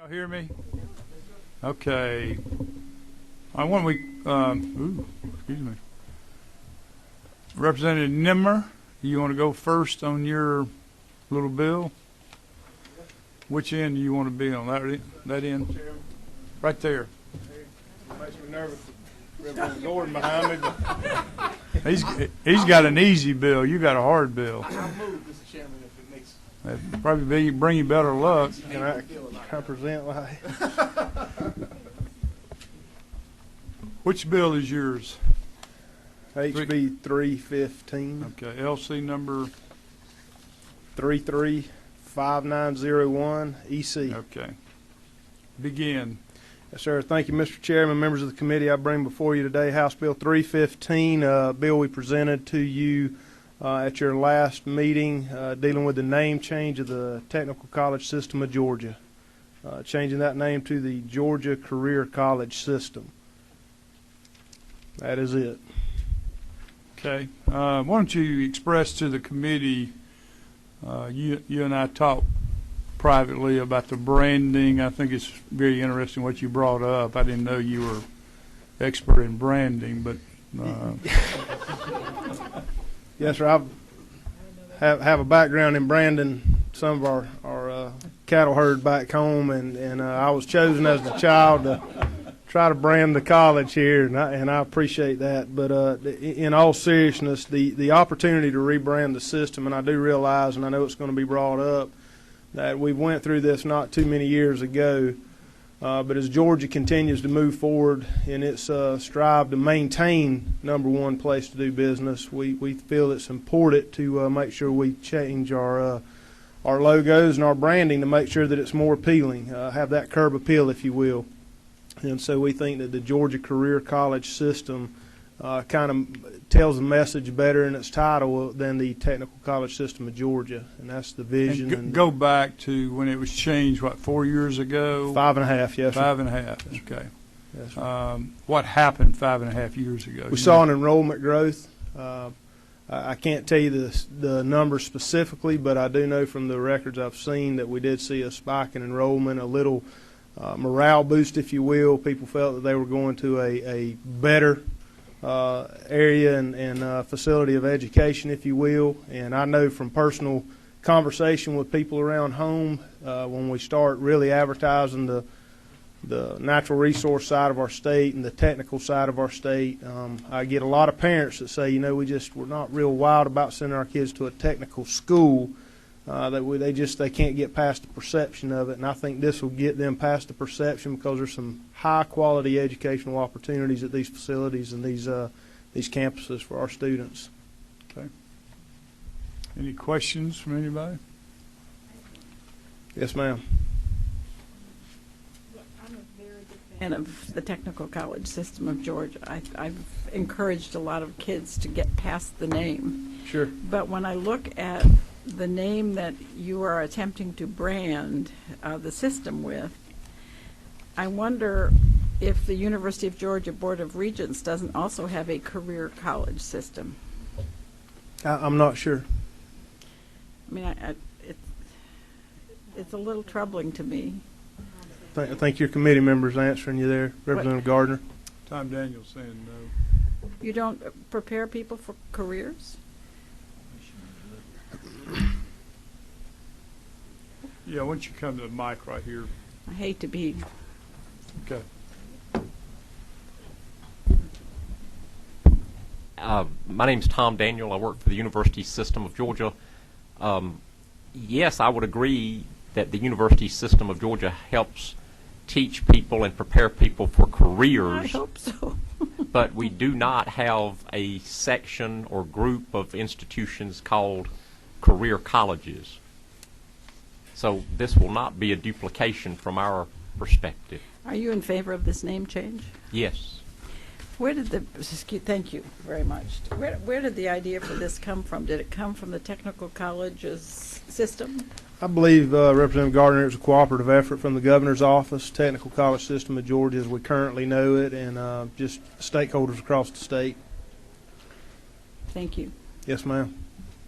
Y'all hear me? Okay. I want excuse me. Representative Nimmer, you want to go first on your little bill? Which end do you want to be on? That end? Right there. It makes me nervous. Representative Gordon behind me. But He's got an easy bill. You got a hard bill. I'll move, Mr. Chairman, if it makes. That'd probably bring you better luck. Can I present like? Which bill is yours? HB 315. Okay, LC number. 335901 EC. Okay. Begin. Yes, sir. Thank you, Mr. Chairman, members of the committee. I bring before you today House Bill 315, a bill we presented to you at your last meeting, dealing with the name change of the Technical College System of Georgia, changing that name to the Georgia Career College System. That is it. Okay. Why don't you express to the committee, you and I talked privately about the branding. I think it's very interesting what you brought up. I didn't know you were expert in branding, but yes, sir. I have a background in branding some of our cattle herd back home, and I was chosen as the child to try to brand the college here, and I appreciate that. But in all seriousness, the opportunity to rebrand the system, and I do realize, and I know it's going to be brought up, that we went through this not too many years ago. But as Georgia continues to move forward in its strive to maintain #1 place to do business, we feel it's important to make sure we change our logos and our branding to make sure that it's more appealing, have that curb appeal, if you will. And so we think that the Georgia Career College System kind of tells the message better in its title than the Technical College System of Georgia, and that's the vision. And go back to when it was changed, what, 4 years ago? 5.5, yes, sir. 5.5, okay. Yes, sir. What happened 5.5 years ago? We saw an enrollment growth. I can't tell you the numbers specifically, but I do know from the records I've seen that we did see a spike in enrollment, a little morale boost, if you will. People felt that they were going to a better area and facility of education, if you will. And I know from personal conversation with people around home, when we start really advertising the natural resource side of our state and the technical side of our state, I get a lot of parents that say, we're not real wild about sending our kids to a technical school. They can't get past the perception of it, and I think this will get them past the perception because there's some high quality educational opportunities at these facilities and these campuses for our students. Okay. Any questions from anybody? Yes, ma'am. I'm a very big fan of the Technical College System of Georgia. I've encouraged a lot of kids to get past the name. Sure. But when I look at the name that you are attempting to brand the system with, I wonder if the University of Georgia Board of Regents doesn't also have a career college system. I'm not sure. I mean, it's a little troubling to me. I think your committee member's answering you there, Representative Gardner. Tom Daniels saying no. You don't prepare people for careers? Yeah, why don't you come to the mic right here? I hate to be. Okay. My name's Tom Daniel. I work for the University System of Georgia. Yes, I would agree that the University System of Georgia helps teach people and prepare people for careers. I hope so. But we do not have a section or group of institutions called career colleges. So this will not be a duplication from our perspective. Are you in favor of this name change? Yes. Thank you very much. Where did the idea for this come from? Did it come from the technical colleges system? I believe, Representative Gardner, it was a cooperative effort from the governor's office, Technical College System of Georgia as we currently know it, and just stakeholders across the state. Thank you. Yes, ma'am.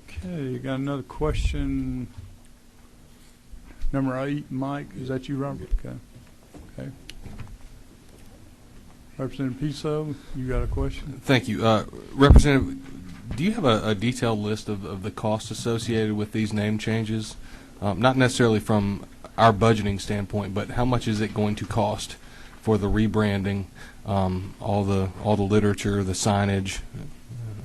Okay, you got another question? Number 8, Mike, is that you, Robert? Okay. Okay. Representative Piso, you got a question? Thank you. Representative, do you have a detailed list of the costs associated with these name changes? Not necessarily from our budgeting standpoint, but how much is it going to cost for the rebranding, all the literature, the signage,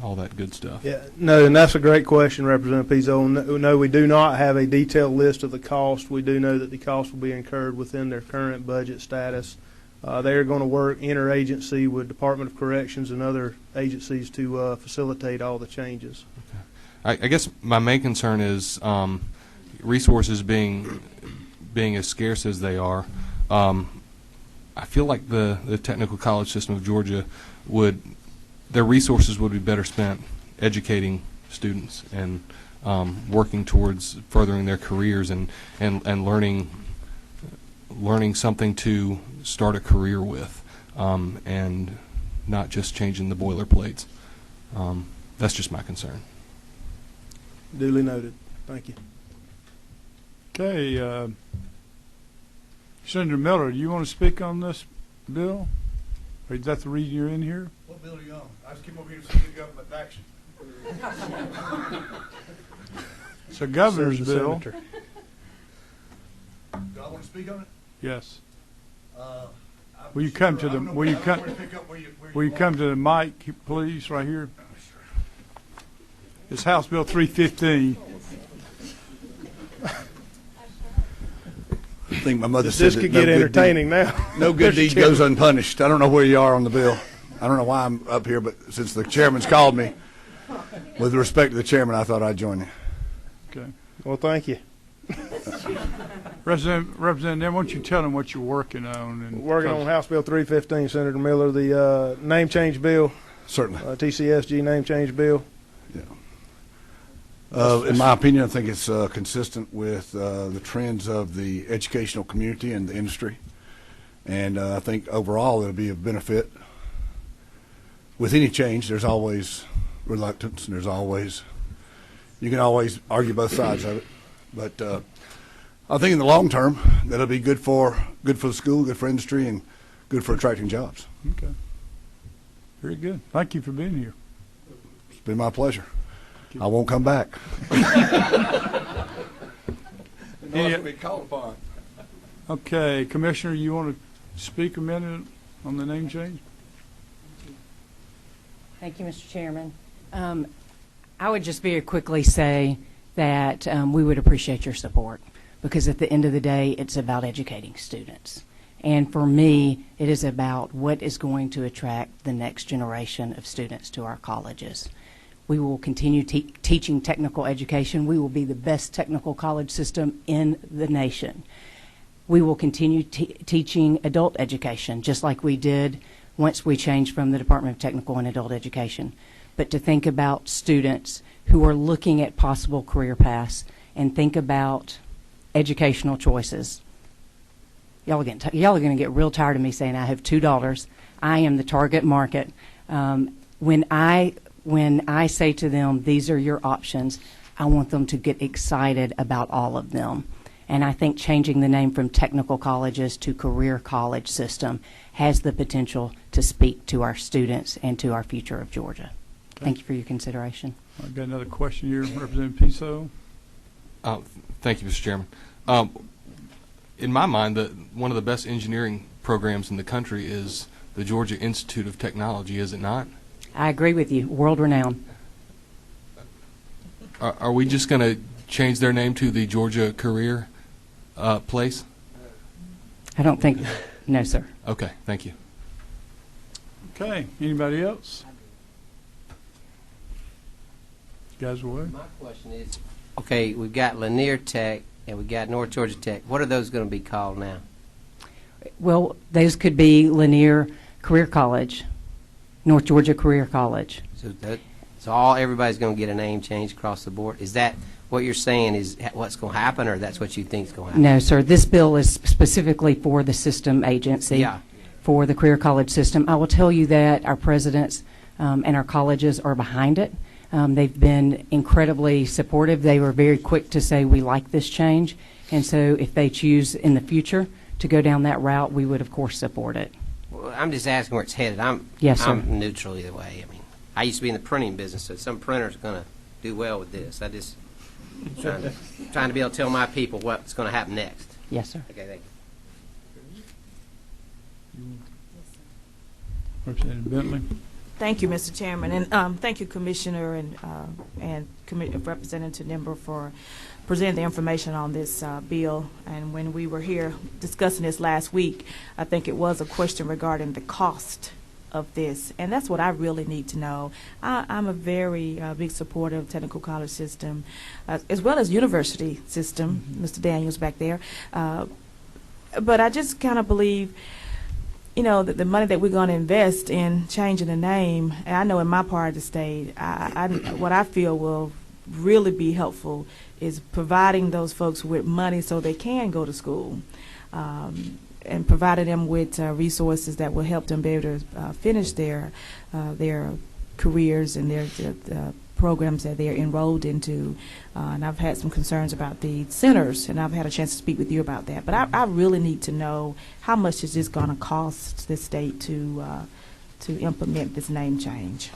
all that good stuff? Yeah, no, and that's a great question, Representative Pizzo. No, we do not have a detailed list of the cost. We do know that the cost will be incurred within their current budget status. They are going to work interagency with Department of Corrections and other agencies to facilitate all the changes. I guess my main concern is resources being as scarce as they are. I feel like the technical college system of Georgia their resources would be better spent educating students and working towards furthering their careers and learning something to start a career with, and not just changing the boilerplates. That's just my concern. Duly noted. Thank you. Okay. Senator Miller, do you want to speak on this bill? Or is that the reason you're in here? What bill are you on? I just came over here to see the government action. It's a governor's Says the bill. senator. Do I want to speak on it? Yes. I'm Will you come to sure- the- I don't know will you where- come- where to pick up where Will you come to the mic, please, right here? It's House Bill 315. I think my mother This said could get entertaining now. No good Mr. deed Chairman. goes unpunished. I don't know where you are on the bill. I don't know why I'm up here, but since the chairman's called me, with respect to the chairman, I thought I'd join you. Okay. Well, thank you. Representative, why don't you tell them what you're working on? And Working on House Bill 315, Senator Miller, the name change bill, Certainly. TCSG name change bill. In my opinion, I think it's consistent with the trends of the educational community and the industry. And I think overall it'll be a benefit. With any change, there's always reluctance, and you can always argue both sides of it. But I think in the long term, that'll be good for the school, good for industry, and good for attracting jobs. Okay. Very good. Thank you for being here. It's been my pleasure. I won't come back. Any- called upon. Okay, Commissioner, you want to speak a minute on the name change? Thank you, Mr. Chairman. I would just very quickly say that we would appreciate your support, because at the end of the day, it's about educating students. And for me, it is about what is going to attract the next generation of students to our colleges. We will continue teaching technical education. We will be the best technical college system in the nation. We will continue teaching adult education, just like we did once we changed from the Department of Technical and Adult Education. But to think about students who are looking at possible career paths and think about educational choices. Y'all are going to get real tired of me saying I have $2. I am the target market. When I say to them, these are your options, I want them to get excited about all of them. And I think changing the name from technical colleges to career college system has the potential to speak to our students and to our future of Georgia. Thank you for your consideration. I've got another question here. Representative Piso. Thank you, Mr. Chairman. In my mind, one of the best engineering programs in the country is the Georgia Institute of Technology, is it not? I agree with you. World renowned. Are we just going to change their name to the Georgia Career Place? I don't think, no, sir. Okay, thank you. Okay, anybody else? You guys away? My question is, okay, we've got Lanier Tech and we've got North Georgia Tech. What are those going to be called now? Well, those could be Lanier Career College, North Georgia Career College. So everybody's going to get a name change across the board. Is that what you're saying is what's going to happen, or that's what you think is going to happen? No, sir. This bill is specifically for the system agency, Yeah. for the career college system. I will tell you that our presidents and our colleges are behind it. They've been incredibly supportive. They were very quick to say, we like this change. And so if they choose in the future to go down that route, we would, of course, support it. Well, I'm just asking where it's headed. Yes, sir. I'm neutral either way. I mean, I used to be in the printing business, so some printer's going to do well with this. I just trying to be able to tell my people what's going to happen next. Yes, sir. Okay, thank you. Representative Bentley. Thank you, Mr. Chairman, and thank you, Commissioner and Representative Nimber, for presenting the information on this bill. And when we were here discussing this last week, I think it was a question regarding the cost of this, and that's what I really need to know. I'm a very big supporter of technical college system, as well as university system. Mr. Daniels back there, but I just kind of believe, you know, that the money that we're going to invest in changing the name, and I know in my part of the state, what I feel will really be helpful is providing those folks with money so they can go to school, and providing them with resources that will help them be able to finish their careers and their programs that they're enrolled into. And I've had some concerns about the centers, and I've had a chance to speak with you about that. But I really need to know how much is this going to cost the state to implement this name change.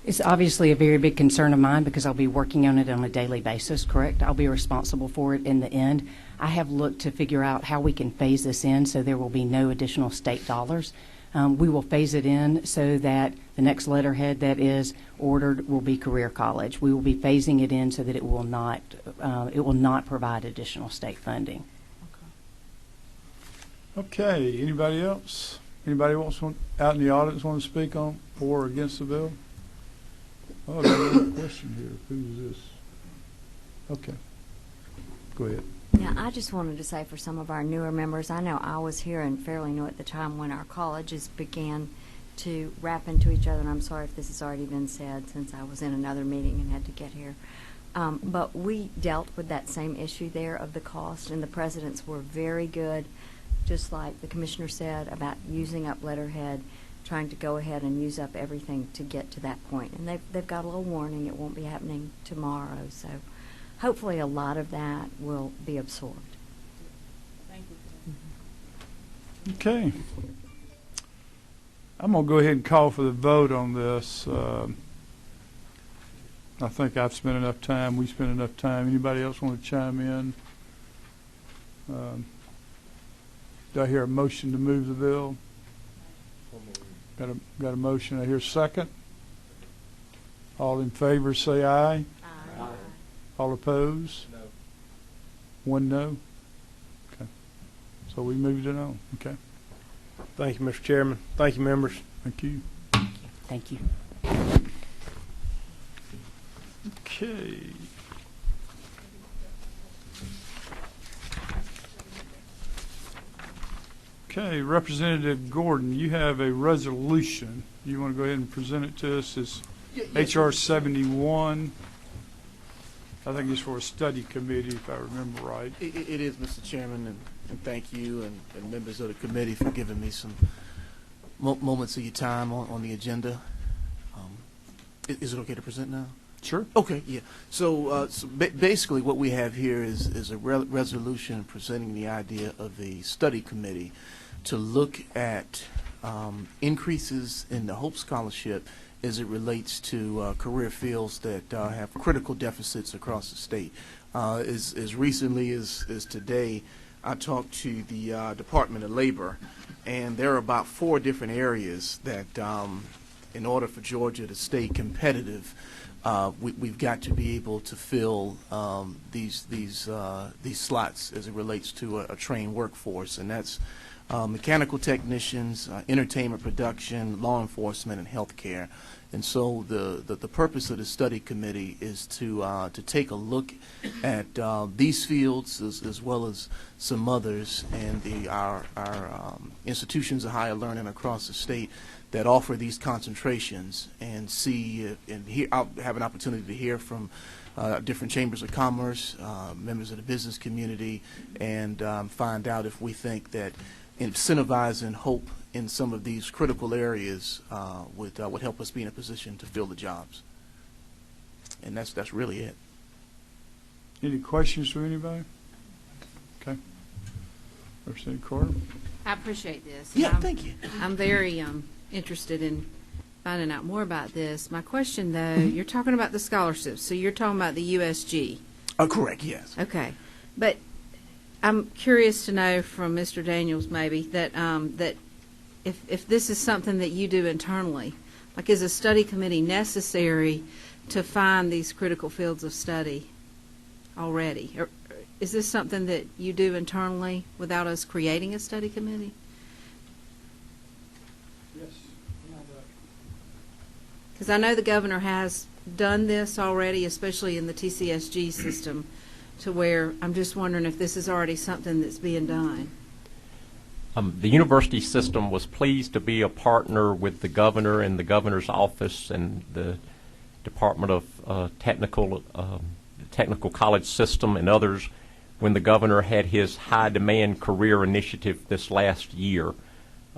It's obviously a very big concern of mine because I'll be working on it on a daily basis, correct? I'll be responsible for it in the end. I have looked to figure out how we can phase this in so there will be no additional state dollars. We will phase it in so that the next letterhead that is ordered will be career college. We will be phasing it in so that it will not provide additional state funding. Okay, anybody else? Anybody out in the audience want to speak on for or against the bill? Oh, I got another question here. Who's this? Okay. Go ahead. Yeah, I just wanted to say for some of our newer members, I know I was here and fairly new at the time when our colleges began to wrap into each other, and I'm sorry if this has already been said since I was in another meeting and had to get here. But we dealt with that same issue there of the cost, and the presidents were very good, just like the commissioner said, about using up letterhead, trying to go ahead and use up everything to get to that point. And they've got a little warning, it won't be happening tomorrow, so hopefully a lot of that will be absorbed. Thank you. Okay. I'm going to go ahead and call for the vote on this. I think I've spent enough time. We spent enough time. Anybody else want to chime in? Do I hear a motion to move the bill? Got a motion. I hear a second. All in favor say aye. Aye. All opposed? No. One no? Okay. So we moved it on. Okay. Thank you, Mr. Chairman. Thank you, members. Thank you. Thank you. Okay. Okay, Representative Gordon, you have a resolution. You want to go ahead and present it to us? It's H.R. 71. I think it's for a study committee, if I remember right. It is, Mr. Chairman, and thank you and members of the committee for giving me some moments of your time on the agenda. Is it okay to present now? Sure. Okay, yeah. So basically what we have here is a resolution presenting the idea of a study committee to look at increases in the Hope Scholarship as it relates to career fields that have critical deficits across the state. As recently as today, I talked to the Department of Labor, and there are about 4 different areas that, in order for Georgia to stay competitive, we've got to be able to fill these slots as it relates to a trained workforce, and that's mechanical technicians, entertainment production, law enforcement, and healthcare. And so the purpose of the study committee is to take a look at these fields as well as some others, and our institutions of higher learning across the state that offer these concentrations, and see and hear. I'll have an opportunity to hear from different chambers of commerce, members of the business community, and find out if we think that incentivizing Hope in some of these critical areas would help us be in a position to fill the jobs. And that's really it. Any questions from anybody? Okay. Representative Carter? I appreciate this. Yeah, thank you. I'm very interested in finding out more about this. My question, though, you're talking about the scholarships, so you're talking about the USG. Correct, yes. Okay. But I'm curious to know from Mr. Daniels, maybe, that that if this is something that you do internally, like is a study committee necessary to find these critical fields of study already? Or is this something that you do internally without us creating a study committee? Yes. Because I know the governor has done this already, especially in the TCSG system, to where I'm just wondering if this is already something that's being done. The university system was pleased to be a partner with the governor and the governor's office and the Department of Technical College System and others when the governor had his high demand career initiative this last year.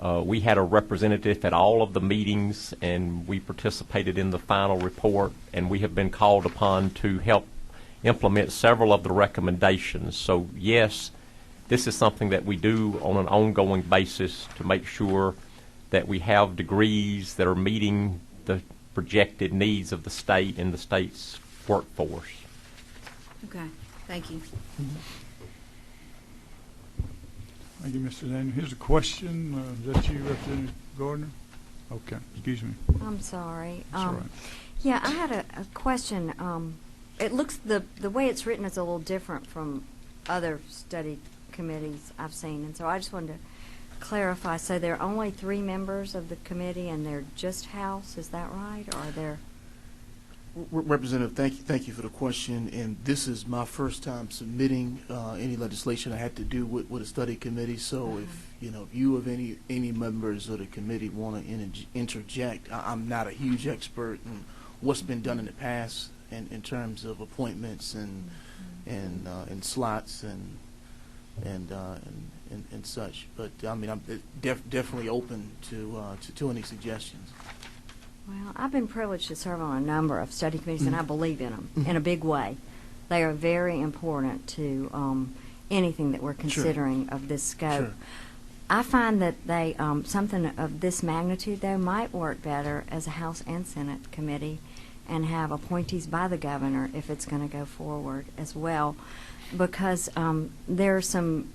We had a representative at all of the meetings, and we participated in the final report, and we have been called upon to help implement several of the recommendations. So yes, this is something that we do on an ongoing basis to make sure that we have degrees that are meeting the projected needs of the state and the state's workforce. Okay, thank you. Thank you, Mr. Daniel. Here's a question. Is that you, Representative Gardner? Okay, excuse me. I'm sorry. That's all right. Yeah, I had a question. It looks, the way it's written is a little different from other study committees I've seen, and so I just wanted to clarify. So there are only 3 members of the committee, and they're just House, is that right? Or are there? Representative, thank you for the question. And this is my first time submitting any legislation I had to do with a study committee. So if you of any members of the committee want to interject, I'm not a huge expert in what's been done in the past in terms of appointments and slots and such. But I mean, I'm definitely open to any suggestions. Well, I've been privileged to serve on a number of study committees, and I believe in them in a big way. They are very important to anything that we're considering of this scope. Sure. I find that they something of this magnitude, though, might work better as a House and Senate committee and have appointees by the governor if it's going to go forward as well, because there are some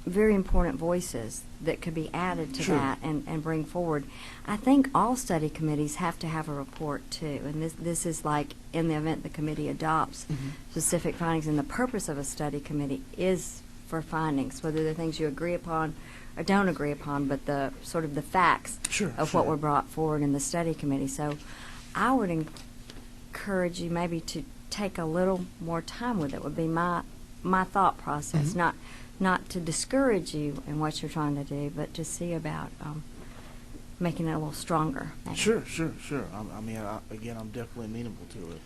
very important voices that could be added to that and bring forward. I think all study committees have to have a report too, and this is like in the event the committee adopts specific findings, and the purpose of a study committee is for findings, whether they're things you agree upon or don't agree upon, but the sort of the facts of what were brought forward in the study committee. So I would encourage you maybe to take a little more time with it, would be my thought process, not to discourage you in what you're trying to do, but to see about making it a little stronger. Maybe. Sure. I mean, again, I'm definitely amenable to it.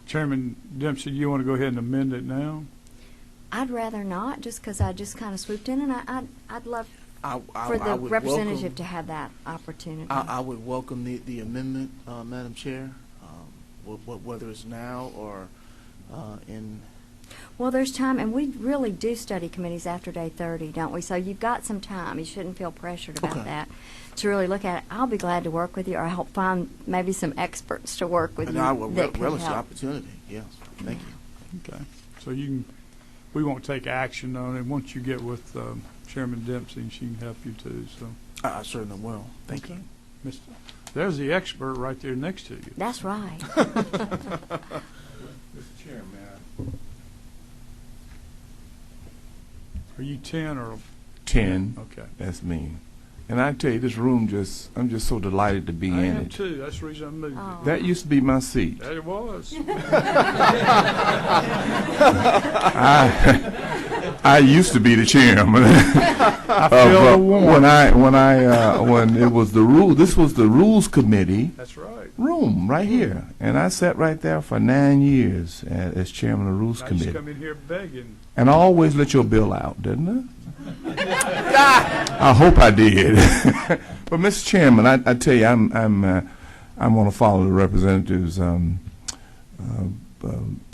Chairman Dempsey, you want to go ahead and amend it now? I'd rather not, just because I just kind of swooped in, and I'd love for the I would representative welcome, to have that opportunity. I would welcome the amendment, Madam Chair, whether it's now or in. Well, there's time, and we really do study committees after day 30, don't we? So you've got some time. You shouldn't feel pressured about that to really look at it. I'll be glad to work with you, or help find maybe some experts to work with you. I will that could relish the help. opportunity. Yes, thank you. Okay. So we won't take action on it. Once you get with Chairman Dempsey, and she can help you too. So I certainly will. Thank you. There's the expert right there next to you. That's right. Mr. Chairman, Are you 10 or 10. Okay. That's me. And I tell you, this room I'm just so delighted to be I in am it. too. That's the reason I moved it. That used to be my seat. That it was. I used to be the chairman. I feel the warmth. When it was the rule, this was the rules committee. That's right. Room right here, and I sat right there for 9 years as chairman of the rules I committee. used to come in here begging. And I always let your bill out, didn't I? I hope I did. But Mr. Chairman, I tell you, I want to follow the representative's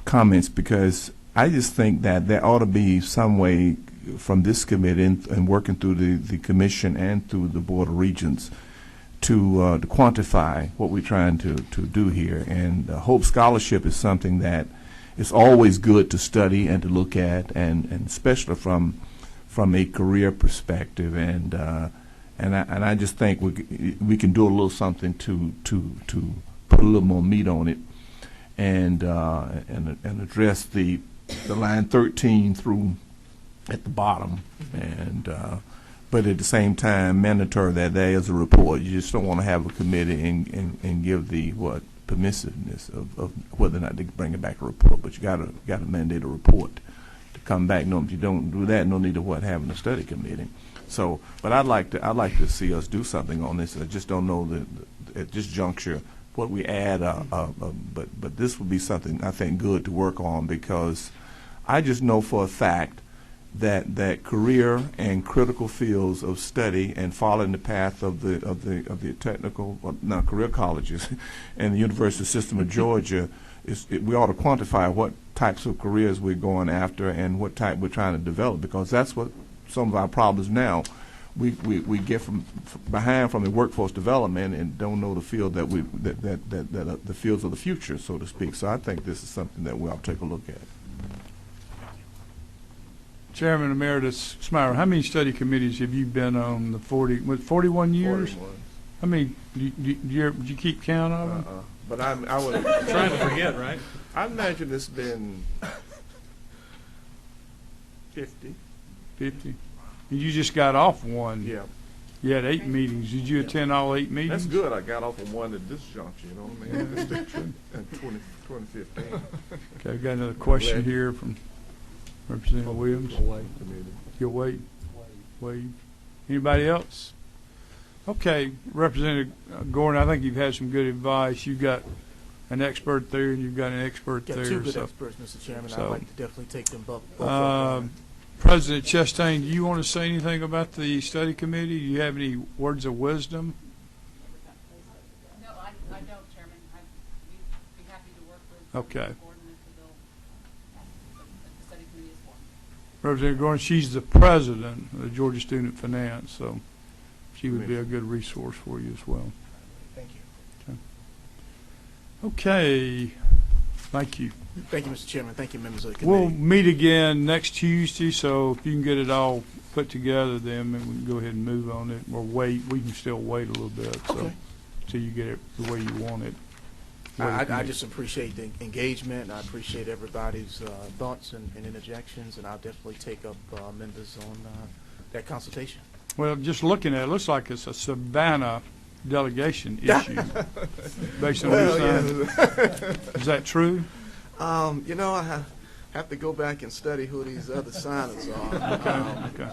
comments, because I just think that there ought to be some way from this committee and working through the commission and through the Board of Regents to quantify what we're trying to do here. And Hope Scholarship is something that is always good to study and to look at, and especially from a career perspective. And I just think we can do a little something to put a little more meat on it, and address the line 13 through at the bottom, and but at the same time mandatory that there is a report. You just don't want to have a committee and give the permissiveness of whether or not they bring it back a report, but you got to mandate a report to come back. No, if you don't do that, no need of having a study committee. So, but I'd like to see us do something on this. I just don't know at this juncture what we add. But this would be something I think good to work on, because I just know for a fact that career and critical fields of study and following the path of the technical career colleges and the university system of Georgia we ought to quantify what types of careers we're going after and what type we're trying to develop, because that's what some of our problems now. We get behind from the workforce development and don't know the field that the fields of the future, so to speak. So I think this is something that we ought to take a look at. Chairman Emeritus Smyer, how many study committees have you been on? 41 years? 41. How many? Did you keep count of them? But I was trying to forget, right? I imagine it's been 50. 50. You just got off one. Yeah. You had 8 meetings. Did you attend all 8 meetings? That's good. I got off of one at this juncture, you know what I mean? In 2015. Okay, I've got another question here from Representative Williams. You'll wait. Wade. Anybody else? Okay, Representative Gordon, I think you've had some good advice. You've got an expert there, and you've got an expert there. Got two good so, experts, Mr. Chairman. so, I'd like to definitely take them both. President Chastain, do you want to say anything about the study committee? Do you have any words of wisdom? No, I don't, Chairman. We'd be happy to work with Okay. Gordon if the bill the study committee is formed. Representative Gordon, she's the president of the Georgia Student Finance, so she would be a good resource for you as well. Thank you. Okay. Thank you. Thank you, Mr. Chairman. Thank you, members of the committee. We'll meet again next Tuesday, so if you can get it all put together, then we can go ahead and move on it, or wait. We can still wait a little bit, so till you get it the way you want it. I just appreciate the engagement. I appreciate everybody's thoughts and interjections, and I'll definitely take up members on that consultation. Well, just looking at it, looks like it's a Savannah delegation issue. Based on what you're saying. Is that true? You know, I have to go back and study who these other signers are. Okay.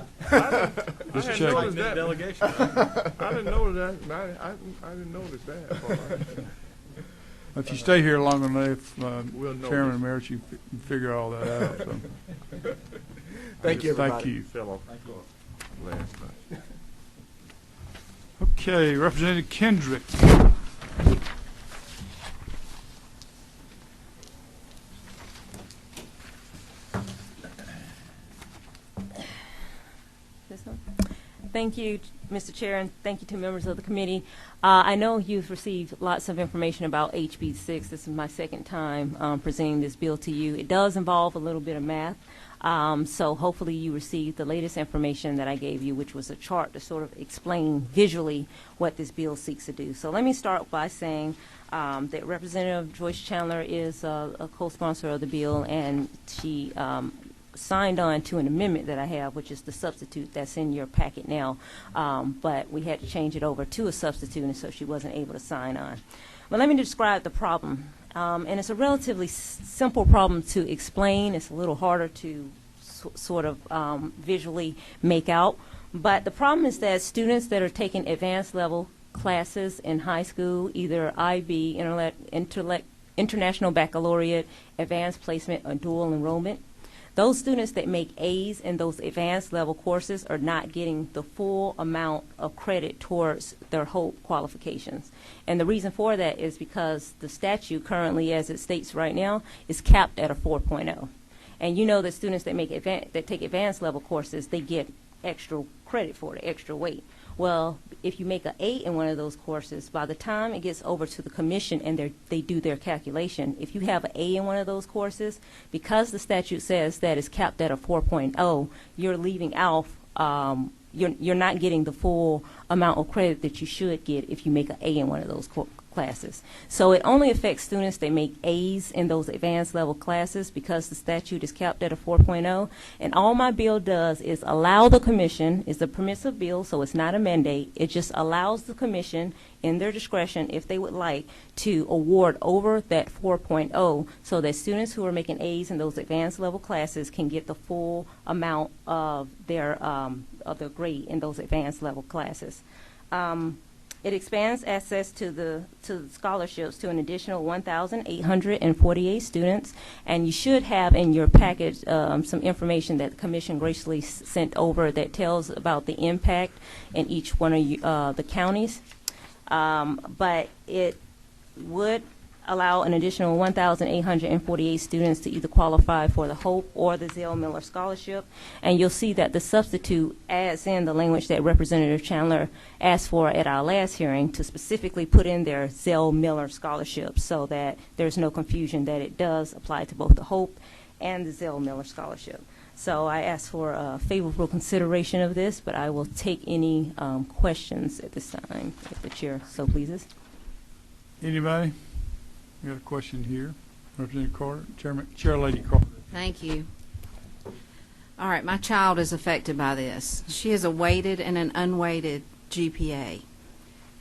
Just check. I didn't know that. I didn't notice that. If you stay here long enough, We'll know Chairman this. Emeritus, you figure all that out. So. Thank you, everybody. Thank you. Fellow last night. Okay, Representative Kendrick. This one? Thank you, Mr. Chair, and thank you to members of the committee. I know you've received lots of information about HB 6. This is my second time presenting this bill to you. It does involve a little bit of math, so hopefully you received the latest information that I gave you, which was a chart to sort of explain visually what this bill seeks to do. So let me start by saying that Representative Joyce Chandler is a co-sponsor of the bill, and she signed on to an amendment that I have, which is the substitute that's in your packet now, but we had to change it over to a substitute, and so she wasn't able to sign on. But let me describe the problem, and it's a relatively simple problem to explain. It's a little harder to sort of visually make out, but the problem is that students that are taking advanced level classes in high school, either IB, International Baccalaureate, Advanced Placement, or dual enrollment, Those students that make A's in those advanced level courses are not getting the full amount of credit towards their HOPE qualifications. And the reason for that is because the statute currently, as it states right now, is capped at a 4.0. And you know that students that take advanced level courses, they get extra credit for it, extra weight. Well, if you make an A in one of those courses, by the time it gets over to the commission and they do their calculation, if you have an A in one of those courses, because the statute says that it's capped at a 4.0, you're leaving out, you're not getting the full amount of credit that you should get if you make an A in one of those classes. So it only affects students that make A's in those advanced level classes because the statute is capped at a 4.0. And all my bill does is allow the commission, it's a permissive bill, so it's not a mandate. It just allows the commission, in their discretion, if they would like, to award over that 4.0 so that students who are making A's in those advanced level classes can get the full amount of their grade in those advanced level classes. It expands access to the scholarships to an additional 1,848 students, and you should have in your package some information that the commission graciously sent over that tells about the impact in each one of the counties. But it would allow an additional 1,848 students to either qualify for the HOPE or the Zell Miller Scholarship. And you'll see that the substitute adds in the language that Representative Chandler asked for at our last hearing to specifically put in their Zell Miller Scholarship so that there's no confusion that it does apply to both the HOPE and the Zell Miller Scholarship. So I ask for a favorable consideration of this, but I will take any questions at this time if the chair so pleases. Anybody? We got a question here. Representative Carter, Chair Lady Carter. Thank you. All right, my child is affected by this. She has a weighted and an unweighted GPA,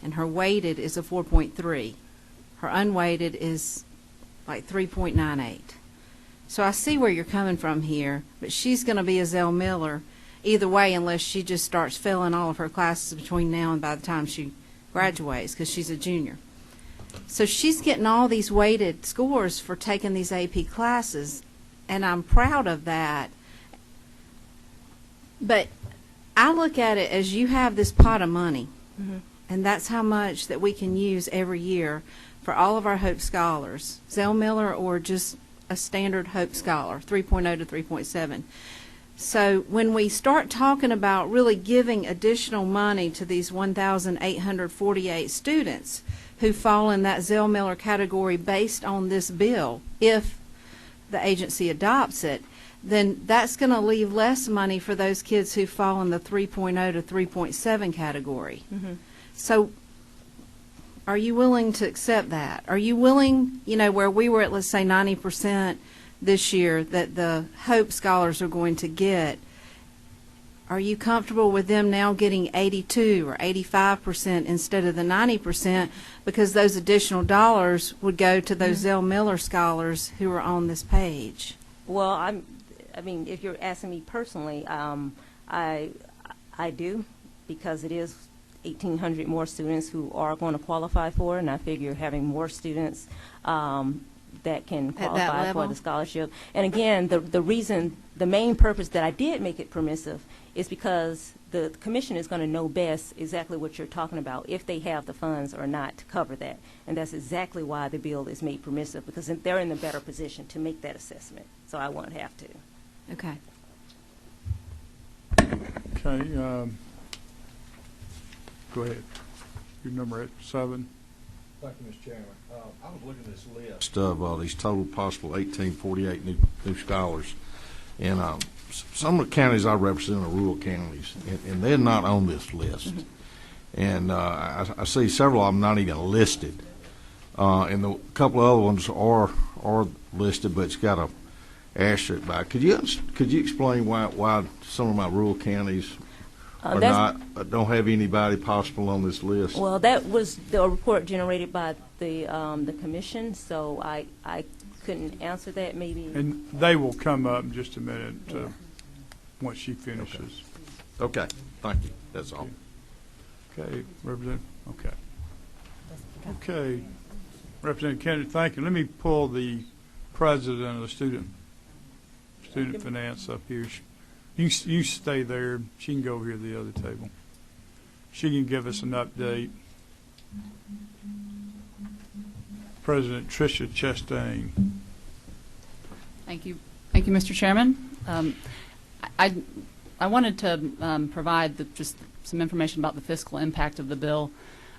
and her weighted is a 4.3. Her unweighted is like 3.98. So I see where you're coming from here, but she's going to be a Zell Miller either way unless she just starts failing all of her classes between now and by the time she graduates because she's a junior. So she's getting all these weighted scores for taking these AP classes, and I'm proud of that. But I look at it as you have this pot of money, and that's how much that we can use every year for all of our HOPE scholars, Zell Miller or just a standard HOPE scholar, 3.0 to 3.7. So when we start talking about really giving additional money to these 1,848 students who fall in that Zell Miller category based on this bill, if the agency adopts it, then that's going to leave less money for those kids who fall in the 3.0 to 3.7 category. So are you willing to accept that? Are you willing, where we were at, let's say, 90% this year that the HOPE scholars are going to get, are you comfortable with them now getting 82 or 85% instead of the 90% because those additional dollars would go to those Zell Miller scholars who are on this page? Well, I mean, if you're asking me personally, I do, because it is 1,800 more students who are going to qualify for it, and I figure having more students that can qualify for the scholarship. And again, the main purpose that I did make it permissive is because the commission is going to know best exactly what you're talking about, if they have the funds or not to cover that. And that's exactly why the bill is made permissive, because they're in a better position to make that assessment. So I won't have to. Okay. Okay. Go ahead. Your number 7. Thank you, Mr. Chairman. I was looking at this list of these total possible 1,848 new scholars, and some of the counties I represent are rural counties, and they're not on this list. And I see several of them not even listed, and a couple of other ones are listed, but it's got a asterisk by. Could you explain why some of my rural counties don't have anybody possible on this list? Well, that was the report generated by the commission, so I couldn't answer that. Maybe. And they will come up in just a minute once she finishes. Okay. Thank you. That's all. Okay, Representative. Okay, Representative Kennedy. Thank you. Let me pull the president of the student Student Finance up here. You stay there. She can go over here to the other table. She can give us an update. President Tricia Chastain. Thank you, Mr. Chairman. I wanted to provide just some information about the fiscal impact of the bill.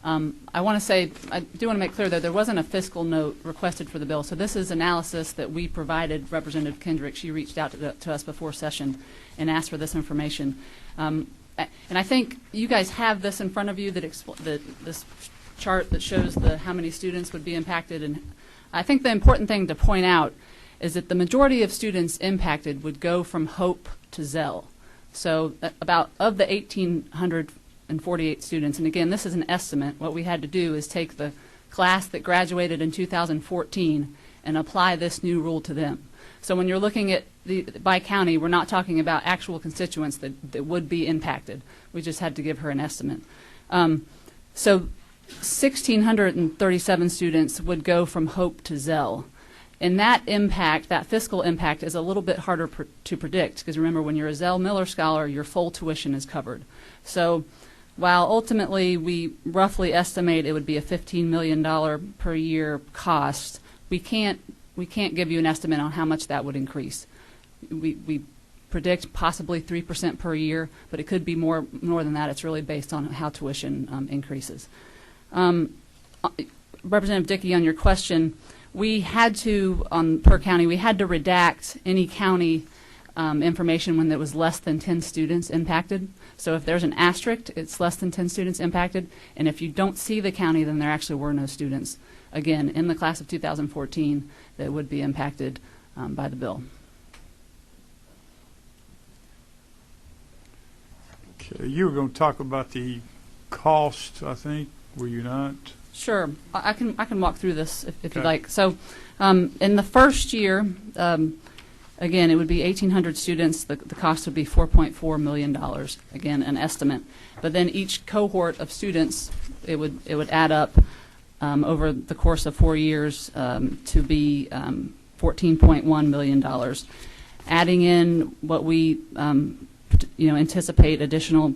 I want to say, I do want to make clear that there wasn't a fiscal note requested for the bill. So this is analysis that we provided Representative Kendrick. She reached out to us before session and asked for this information. And I think you guys have this in front of you, this chart that shows how many students would be impacted. And I think the important thing to point out is that the majority of students impacted would go from HOPE to Zell. So about of the 1,848 students, and again, this is an estimate, what we had to do is take the class that graduated in 2014 and apply this new rule to them. So when you're looking at by county, we're not talking about actual constituents that would be impacted. We just had to give her an estimate. So 1,637 students would go from HOPE to Zell. And that impact, that fiscal impact, is a little bit harder to predict, because remember, when you're a Zell Miller Scholar, your full tuition is covered. So while ultimately we roughly estimate it would be a $15 million per year cost, we can't give you an estimate on how much that would increase. We predict possibly 3% per year, but it could be more than that. It's really based on how tuition increases. Representative Dickey, on your question, we had to, per county, we had to redact any county information when there was less than 10 students impacted. So if there's an asterisk, it's less than 10 students impacted. And if you don't see the county, then there actually were no students, again, in the class of 2014 that would be impacted by the bill. Okay, you were going to talk about the cost, I think, were you not? Sure, I can walk through this if you'd like. So, in the first year, again, it would be 1,800 students. The cost would be $4.4 million. Again, an estimate. But then each cohort of students, it would add up over the course of 4 years to be $14.1 million. Adding in what we anticipate additional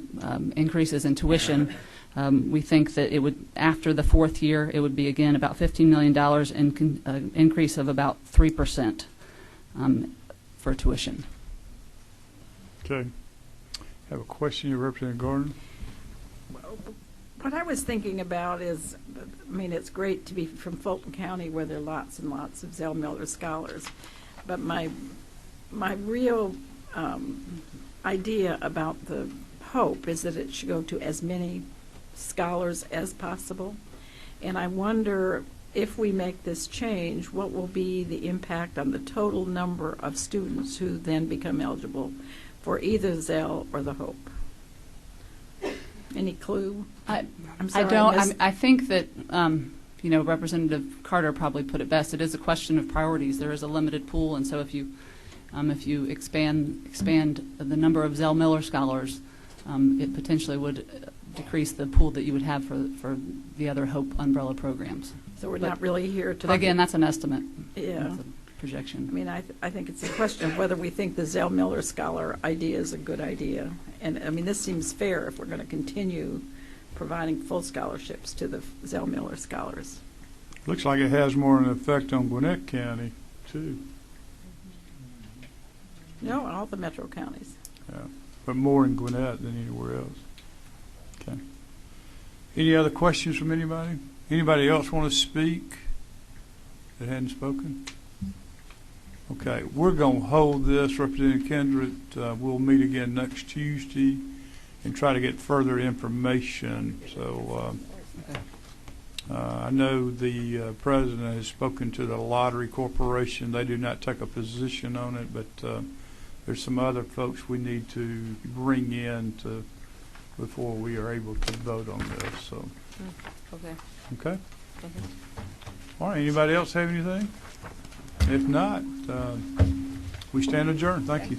increases in tuition. We think that it would, after the fourth year, it would be again about $15 million and increase of about 3% for tuition. Okay. Have a question, Representative Gordon? What I was thinking about is, I mean, it's great to be from Fulton County where there are lots and lots of Zell Miller scholars, but my real idea about the hope is that it should go to as many scholars as possible. And I wonder if we make this change, what will be the impact on the total number of students who then become eligible for either Zell or the Hope? Any clue? I don't. I think that Representative Carter probably put it best. It is a question of priorities. There is a limited pool, and so if you expand the number of Zell Miller scholars, it potentially would decrease the pool that you would have for the other Hope umbrella programs. So we're not really here to. Again, that's an estimate. Yeah. That's a projection. I mean, I think it's a question of whether we think the Zell Miller Scholar idea is a good idea. And I mean, this seems fair if we're going to continue providing full scholarships to the Zell Miller scholars. Looks like it has more of an effect on Gwinnett County, too. No, all the metro counties. Yeah, but more in Gwinnett than anywhere else. Okay. Any other questions from anybody? Anybody else want to speak that hadn't spoken? Okay, we're going to hold this, Representative Kendrick. We'll meet again next Tuesday and try to get further information. So I know the president has spoken to the Lottery Corporation. They do not take a position on it, but there's some other folks we need to bring in before we are able to vote on this. So. Okay. Okay. All right. Anybody else have anything? If not, we stand adjourned. Thank you.